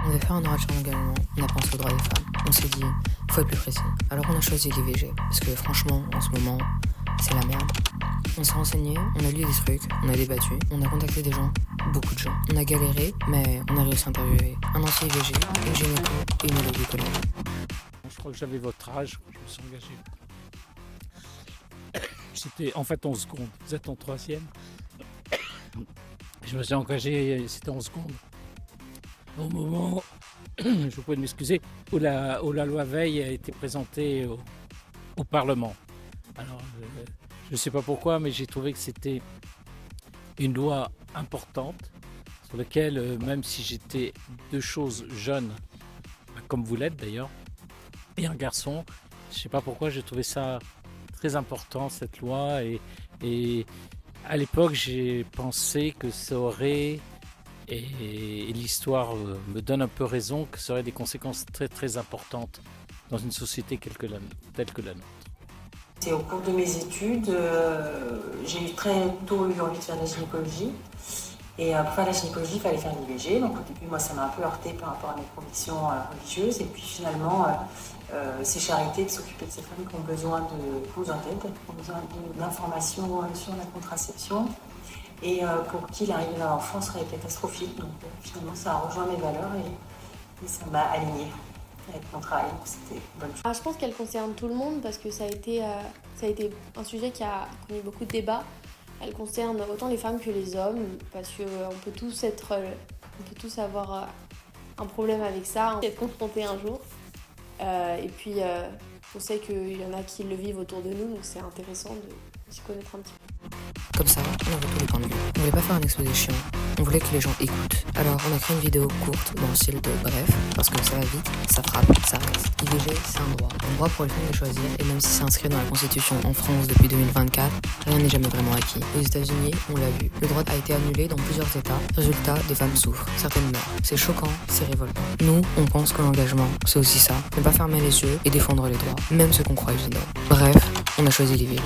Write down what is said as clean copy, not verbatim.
On devait faire un oral sur l'engagement, on a pensé aux droits des femmes. On s'est dit, faut être plus précis. Alors on a choisi l'IVG, parce que franchement, en ce moment, c'est la merde. On s'est renseigné, on a lu des trucs, on a débattu, on a contacté des gens, beaucoup de gens. On a galéré, mais on a réussi à interviewer un anti-IVG, une gynéco et une gynécologue. Je crois que j'avais votre âge quand je me suis engagé. C'était en fait en seconde. Vous êtes en troisième. Je me suis engagé, c'était en seconde. Au moment, je vous prie de m'excuser, où la loi Veil a été présentée au Parlement. Alors, je ne sais pas pourquoi, mais j'ai trouvé que c'était une loi importante sur laquelle, même si j'étais deux choses jeunes, comme vous l'êtes d'ailleurs, et un garçon, je ne sais pas pourquoi, j'ai trouvé ça très important cette loi et à l'époque j'ai pensé que ça aurait, et l'histoire me donne un peu raison, que ça aurait des conséquences très très importantes dans une société telle que la nôtre. C'est au cours de mes études, j'ai très tôt eu envie de faire de la gynécologie. Et pour faire de la gynécologie, il fallait faire une IVG. Donc au début, moi, ça m'a un peu heurté par rapport à mes convictions religieuses. Et puis finalement, c'est Charité de s'occuper de ces femmes qui ont besoin d'aide, qui ont besoin d'informations sur la contraception. Et pour qui l'arrivée d'un enfant serait catastrophique. Donc finalement, ça a rejoint mes valeurs et ça m'a alignée avec mon travail. C'était une bonne chose. Je pense qu'elle concerne tout le monde parce que ça a été un sujet qui a connu beaucoup de débats. Elle concerne autant les femmes que les hommes parce qu'on peut tous avoir un problème avec ça, être confrontés un jour. Et puis on sait qu'il y en a qui le vivent autour de nous, donc c'est intéressant de s'y connaître un petit peu. Comme ça, on avait tous les points de vue. On voulait pas faire un exposé chiant, on voulait que les gens écoutent. Alors on a créé une vidéo courte dans le style de bref, parce que ça va vite, ça frappe, ça reste. IVG, c'est un droit pour les femmes de choisir, et même si c'est inscrit dans la Constitution en France depuis 2024, rien n'est jamais vraiment acquis. Aux États-Unis, on l'a vu, le droit a été annulé dans plusieurs États. Résultat, des femmes souffrent, certaines meurent. C'est choquant, c'est révoltant. Nous, on pense que l'engagement, c'est aussi ça, ne pas fermer les yeux et défendre les droits, même ceux qu'on croit évidents. Bref, on a choisi l'IVG.